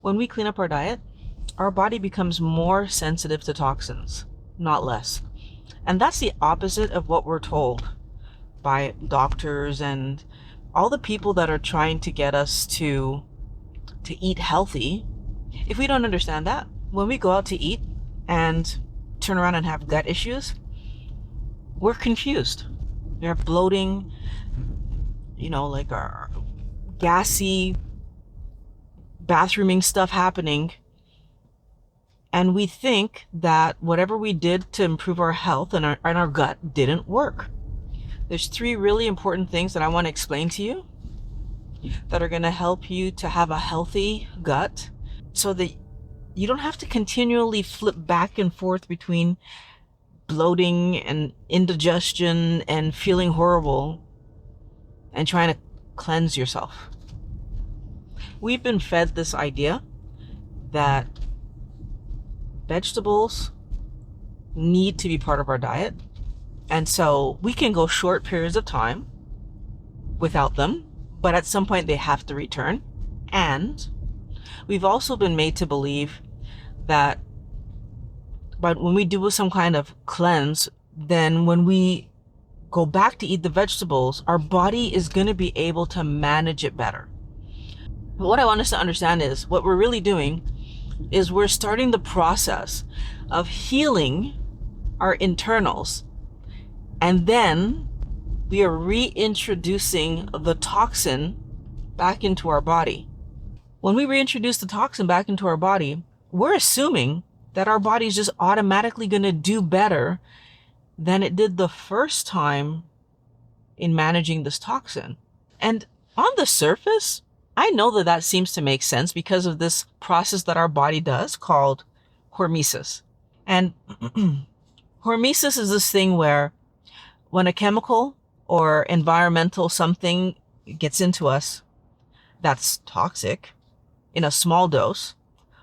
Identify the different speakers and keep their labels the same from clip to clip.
Speaker 1: When we clean up our diet, our body becomes more sensitive to toxins, not less. And that's the opposite of what we're told by doctors and all the people that are trying to get us to eat healthy. If we don't understand that, when we go out to eat and turn around and have gut issues, we're confused. We're bloating, like our gassy bathrooming stuff happening. And we think that whatever we did to improve our health and our gut didn't work. There's 3 really important things that I want to explain to you that are going to help you to have a healthy gut so that you don't have to continually flip back and forth between bloating and indigestion and feeling horrible and trying to cleanse yourself. We've been fed this idea that vegetables need to be part of our diet. And so we can go short periods of time without them, but at some point they have to return. And we've also been made to believe that when we do some kind of cleanse, then when we go back to eat the vegetables, our body is going to be able to manage it better. But what I want us to understand is what we're really doing is we're starting the process of healing our internals, and then we are reintroducing the toxin back into our body. When we reintroduce the toxin back into our body, we're assuming that our body is just automatically going to do better than it did the first time in managing this toxin. And on the surface, I know that that seems to make sense because of this process that our body does called hormesis. And hormesis is this thing where when a chemical or environmental something gets into us that's toxic in a small dose,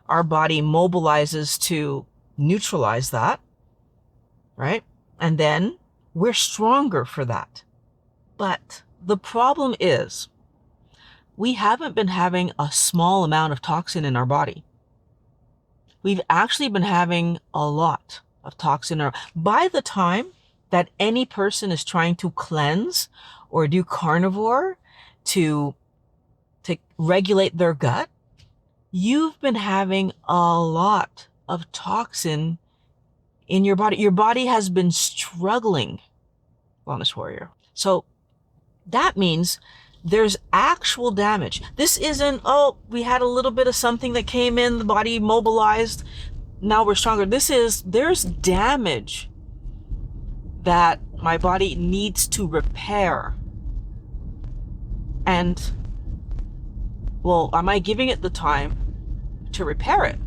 Speaker 1: our body mobilizes to neutralize that, right? And then we're stronger for that. But the problem is we haven't been having a small amount of toxin in our body. We've actually been having a lot of toxin. By the time that any person is trying to cleanse or do carnivore to regulate their gut, you've been having a lot of toxin in your body. Your body has been struggling, wellness warrior. So that means there's actual damage. This isn't, we had a little bit of something that came in, the body mobilized, now we're stronger. There's damage that my body needs to repair. And, well, am I giving it the time to repair it?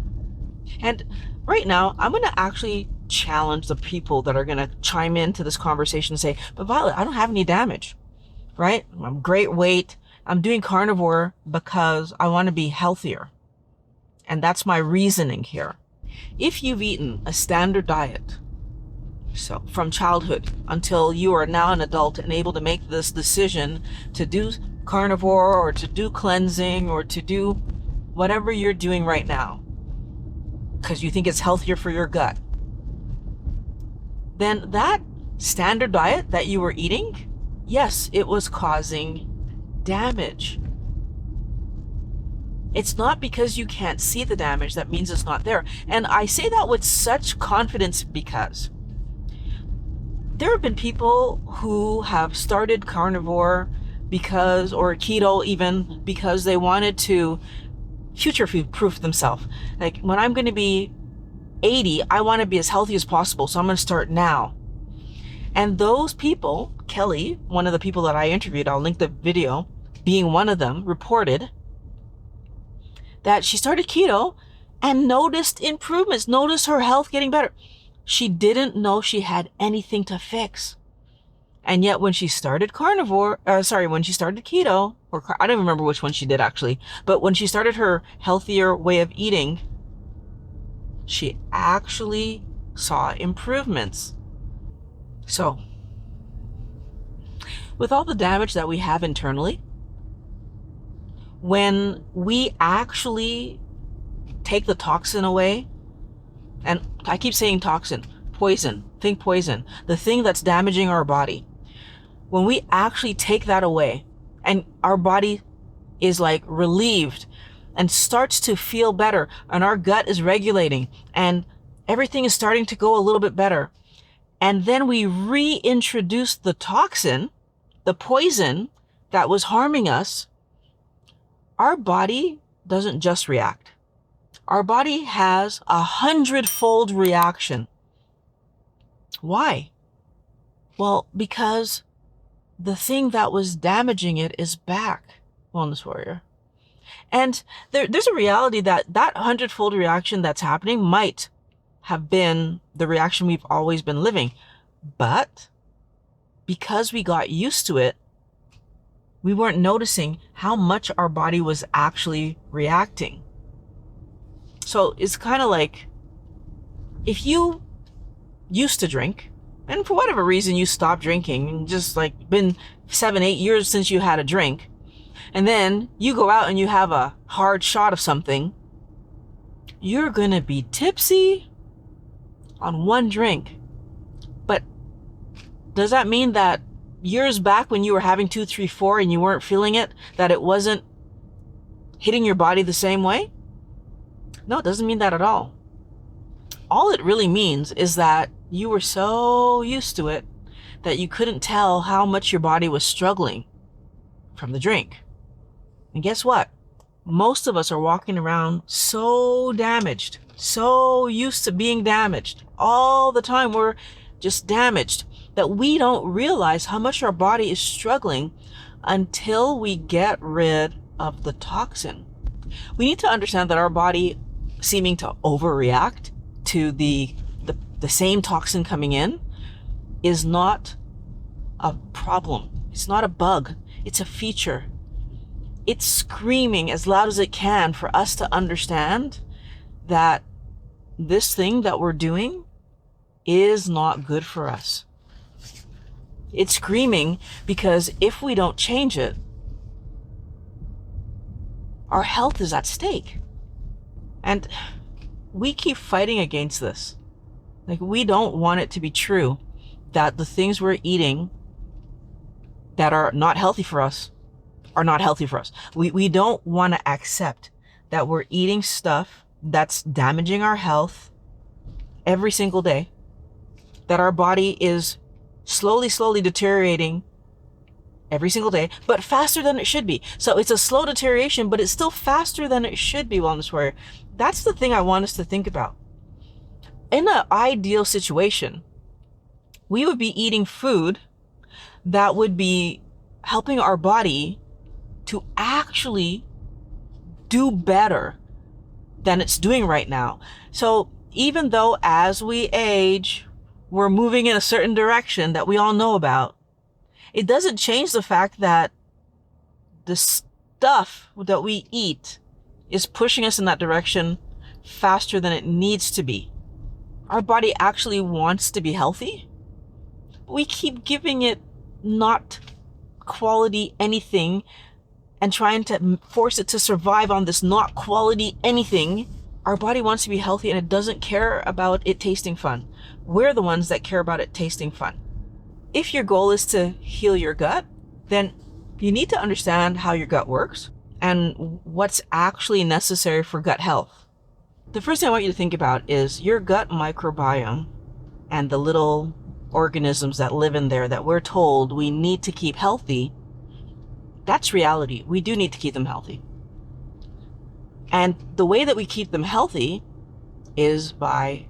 Speaker 1: And right now, I'm going to actually challenge the people that are going to chime into this conversation and say, but Violet, I don't have any damage. Right? I'm great weight. I'm doing carnivore because I want to be healthier. And that's my reasoning here. If you've eaten a standard diet, so from childhood until you are now an adult and able to make this decision to do carnivore or to do cleansing or to do whatever you're doing right now, because you think it's healthier for your gut, then that standard diet that you were eating, yes, it was causing damage. It's not because you can't see the damage that means it's not there. And I say that with such confidence because there have been people who have started carnivore or keto even, because they wanted to future-proof themselves. Like, when I'm going to be 80, I want to be as healthy as possible, so I'm going to start now. And those people, Kelly, one of the people that I interviewed, I'll link the video, being one of them, reported that she started keto and noticed improvements, noticed her health getting better. She didn't know she had anything to fix. And yet when she started when she started keto, I don't remember which one she did actually, but when she started her healthier way of eating, she actually saw improvements. So, with all the damage that we have internally, when we actually take the toxin away, and I keep saying toxin, poison, think poison, the thing that's damaging our body. When we actually take that away and our body is like relieved and starts to feel better, and our gut is regulating and everything is starting to go a little bit better, and then we reintroduce the toxin, the poison that was harming us, our body doesn't just react. Our body has 100-fold reaction. Why? Well, because the thing that was damaging it is back, Wellness Warrior. And there's a reality that 100-fold reaction that's happening might have been the reaction we've always been living. But because we got used to it, we weren't noticing how much our body was actually reacting. So it's kind of like, if you used to drink, and for whatever reason you stopped drinking, and just like been 7-8 years since you had a drink, and then you go out and you have a hard shot of something, you're gonna be tipsy on one drink. But does that mean that years back when you were having 2, 3, 4 and you weren't feeling it, that it wasn't hitting your body the same way? No, it doesn't mean that at all. All it really means is that you were so used to it that you couldn't tell how much your body was struggling from the drink. And guess what? Most of us are walking around so damaged, so used to being damaged. All the time we're just damaged that we don't realize how much our body is struggling until we get rid of the toxin. We need to understand that our body seeming to overreact to the same toxin coming in is not a problem. It's not a bug. It's a feature. It's screaming as loud as it can for us to understand that this thing that we're doing is not good for us. It's screaming because if we don't change it, our health is at stake. And we keep fighting against this. Like, we don't want it to be true that the things we're eating that are not healthy for us are not healthy for us. We don't want to accept that we're eating stuff that's damaging our health every single day, that our body is slowly deteriorating every single day, but faster than it should be. So it's a slow deterioration, but it's still faster than it should be, Wellness Warrior. That's the thing I want us to think about. In an ideal situation, we would be eating food that would be helping our body to actually do better than it's doing right now. So even though as we age, we're moving in a certain direction that we all know about, it doesn't change the fact that the stuff that we eat is pushing us in that direction faster than it needs to be. Our body actually wants to be healthy. We keep giving it not quality anything and trying to force it to survive on this not quality anything. Our body wants to be healthy and it doesn't care about it tasting fun. We're the ones that care about it tasting fun. If your goal is to heal your gut, then you need to understand how your gut works and what's actually necessary for gut health. The first thing I want you to think about is your gut microbiome and the little organisms that live in there that we're told we need to keep healthy. That's reality. We do need to keep them healthy. And the way that we keep them healthy is by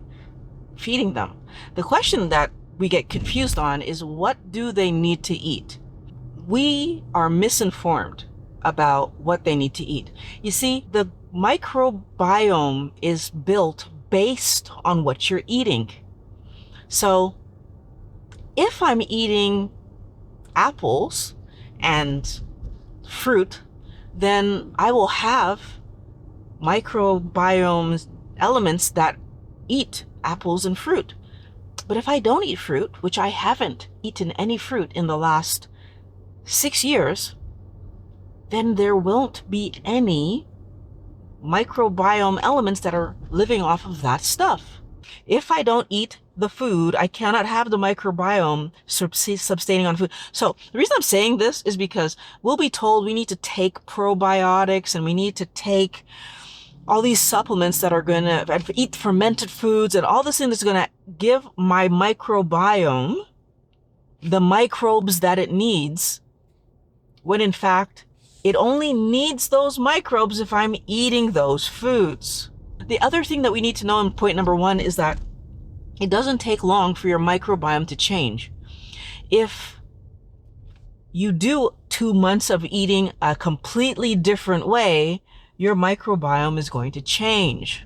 Speaker 1: feeding them. The question that we get confused on is, what do they need to eat? We are misinformed about what they need to eat. You see, the microbiome is built based on what you're eating. So if I'm eating apples and fruit, then I will have microbiome elements that eat apples and fruit. But if I don't eat fruit, which I haven't eaten any fruit in the last 6 years, then there won't be any microbiome elements that are living off of that stuff. If I don't eat the food, I cannot have the microbiome sustaining on food. So the reason I'm saying this is because we'll be told we need to take probiotics and we need to take all these supplements that are going to eat fermented foods and all this thing that's going to give my microbiome the microbes that it needs, when in fact, it only needs those microbes if I'm eating those foods. The other thing that we need to know in point number 1 is that it doesn't take long for your microbiome to change. If you do 2 months of eating a completely different way, your microbiome is going to change.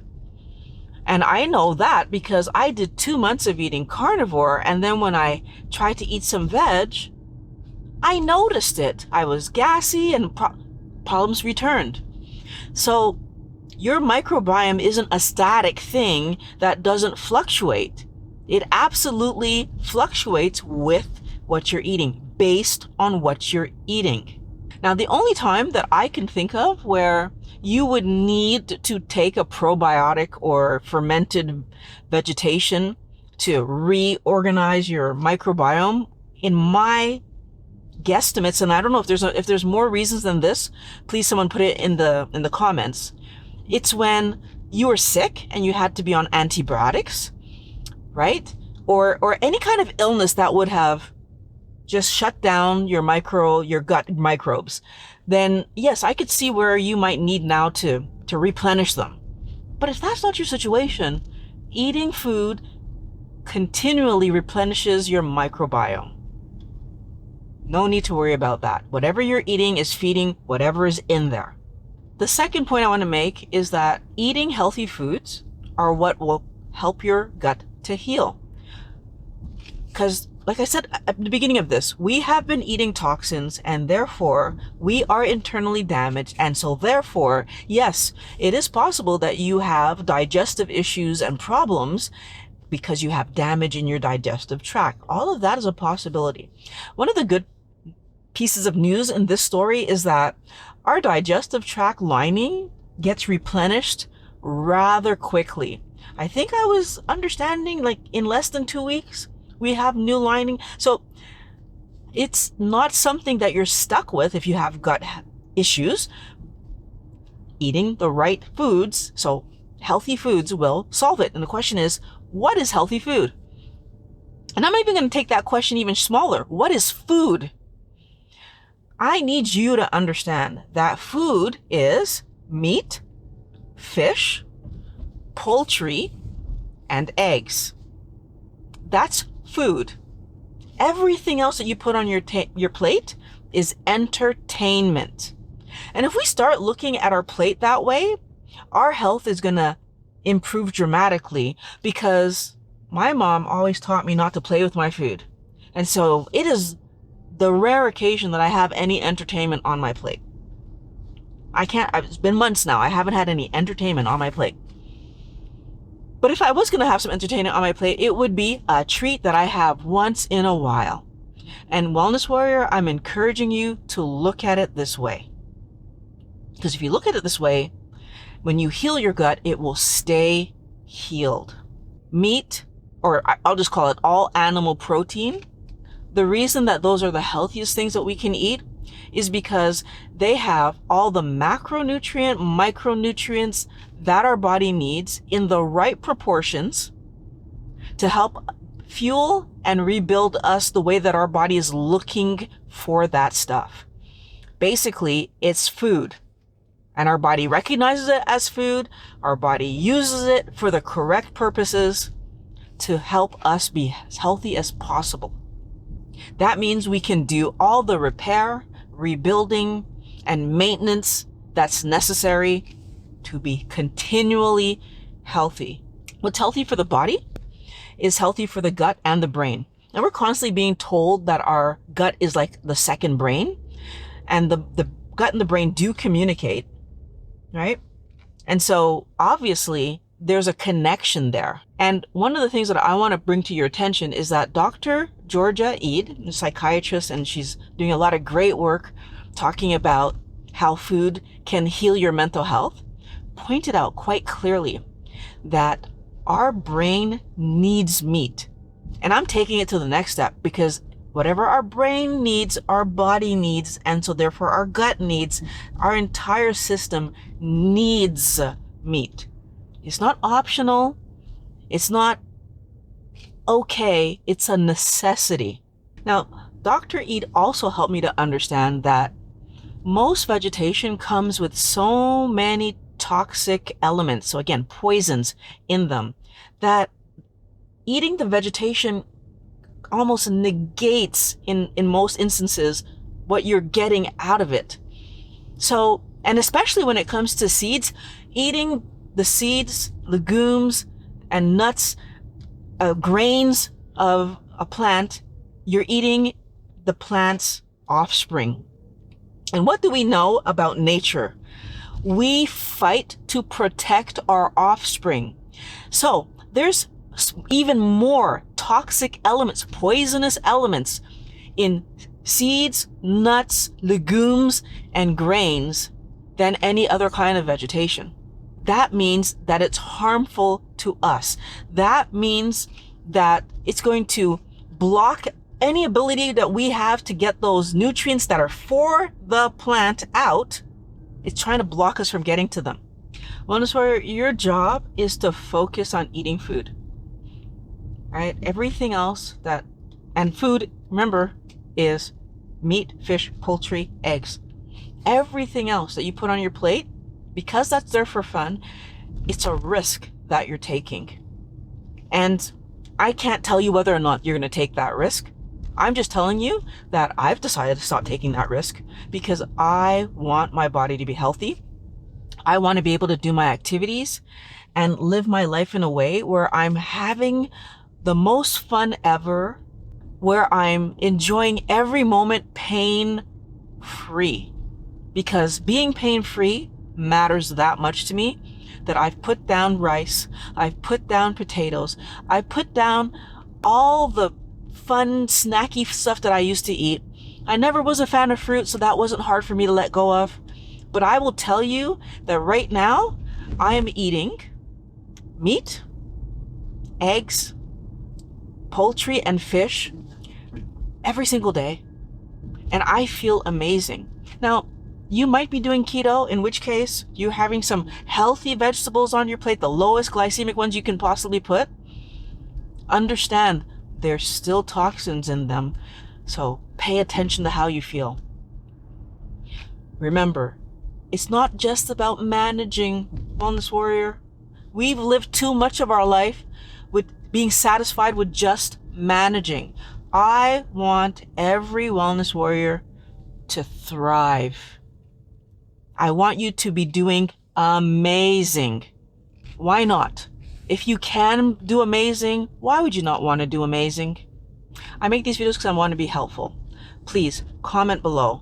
Speaker 1: And I know that because I did 2 months of eating carnivore, and then when I tried to eat some veg, I noticed it. I was gassy and problems returned. So your microbiome isn't a static thing that doesn't fluctuate. It absolutely fluctuates with what you're eating, based on what you're eating. Now, the only time that I can think of where you would need to take a probiotic or fermented vegetation to reorganize your microbiome, in my guesstimates, and I don't know if there's more reasons than this, please someone put it in the comments. It's when you were sick and you had to be on antibiotics, right? Or any kind of illness that would have just shut down your gut microbes. Then yes, I could see where you might need now to replenish them. But if that's not your situation, eating food continually replenishes your microbiome. No need to worry about that. Whatever you're eating is feeding whatever is in there. The second point I want to make is that eating healthy foods are what will help your gut to heal. Because, like I said at the beginning of this, we have been eating toxins and therefore we are internally damaged. And so therefore, yes, it is possible that you have digestive issues and problems because you have damage in your digestive tract. All of that is a possibility. One of the good pieces of news in this story is that our digestive tract lining gets replenished rather quickly. I think I was understanding like in less than 2 weeks, we have new lining. So it's not something that you're stuck with if you have gut issues. Eating the right foods, so healthy foods, will solve it. And the question is, what is healthy food? And I'm even going to take that question even smaller. What is food? I need you to understand that food is meat, fish, poultry, and eggs. That's food. Everything else that you put on your plate is entertainment. And if we start looking at our plate that way, our health is going to improve dramatically, because my mom always taught me not to play with my food. And so it is the rare occasion that I have any entertainment on my plate. It's been months now, I haven't had any entertainment on my plate. But if I was going to have some entertainment on my plate, it would be a treat that I have once in a while. And Wellness Warrior, I'm encouraging you to look at it this way. Because if you look at it this way, when you heal your gut, it will stay healed. Meat, or I'll just call it all animal protein, the reason that those are the healthiest things that we can eat is because they have all the macronutrient, micronutrients that our body needs in the right proportions to help fuel and rebuild us the way that our body is looking for that stuff. Basically, it's food. And our body recognizes it as food. Our body uses it for the correct purposes to help us be as healthy as possible. That means we can do all the repair, rebuilding, and maintenance that's necessary to be continually healthy. What's healthy for the body is healthy for the gut and the brain. And we're constantly being told that our gut is like the second brain, and the gut and the brain do communicate, right? And so obviously there's a connection there. And one of the things that I want to bring to your attention is that Dr. Georgia Ede, a psychiatrist, and she's doing a lot of great work talking about how food can heal your mental health. pointed out quite clearly that our brain needs meat. And I'm taking it to the next step, because whatever our brain needs, our body needs, and so therefore our gut needs, our entire system needs meat. It's not optional. It's not okay. It's a necessity. Now, Dr. Eid also helped me to understand that most vegetation comes with so many toxic elements, so again, poisons in them, that eating the vegetation almost negates, in most instances, what you're getting out of it. So, and especially when it comes to seeds, eating the seeds, legumes, and nuts, grains of a plant, you're eating the plant's offspring. And what do we know about nature? We fight to protect our offspring. So there's even more toxic elements, poisonous elements in seeds, nuts, legumes, and grains than any other kind of vegetation. That means that it's harmful to us. That means that it's going to block any ability that we have to get those nutrients that are for the plant out. It's trying to block us from getting to them. Wellness Warrior, your job is to focus on eating food. Right? Everything else and food, remember, is meat, fish, poultry, eggs. Everything else that you put on your plate, because that's there for fun, it's a risk that you're taking. And I can't tell you whether or not you're going to take that risk. I'm just telling you that I've decided to stop taking that risk because I want my body to be healthy. I want to be able to do my activities and live my life in a way where I'm having the most fun ever, where I'm enjoying every moment pain-free. Because being pain-free matters that much to me that I've put down rice, I've put down potatoes, I put down all the fun, snacky stuff that I used to eat. I never was a fan of fruit, so that wasn't hard for me to let go of. But I will tell you that right now, I am eating meat, eggs, poultry, and fish every single day. And I feel amazing. Now, you might be doing keto, in which case you're having some healthy vegetables on your plate, the lowest glycemic ones you can possibly put. Understand, there's still toxins in them, so pay attention to how you feel. Remember, it's not just about managing, Wellness Warrior. We've lived too much of our life with being satisfied with just managing. I want every Wellness Warrior to thrive. I want you to be doing amazing. Why not? If you can do amazing, why would you not want to do amazing? I make these videos because I want to be helpful. Please comment below.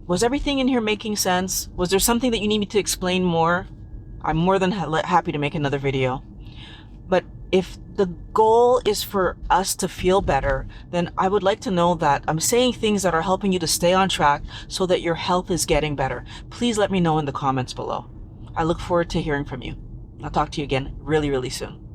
Speaker 1: Was everything in here making sense? Was there something that you need me to explain more? I'm more than happy to make another video. But if the goal is for us to feel better, then I would like to know that I'm saying things that are helping you to stay on track so that your health is getting better. Please let me know in the comments below. I look forward to hearing from you. I'll talk to you again really, really soon.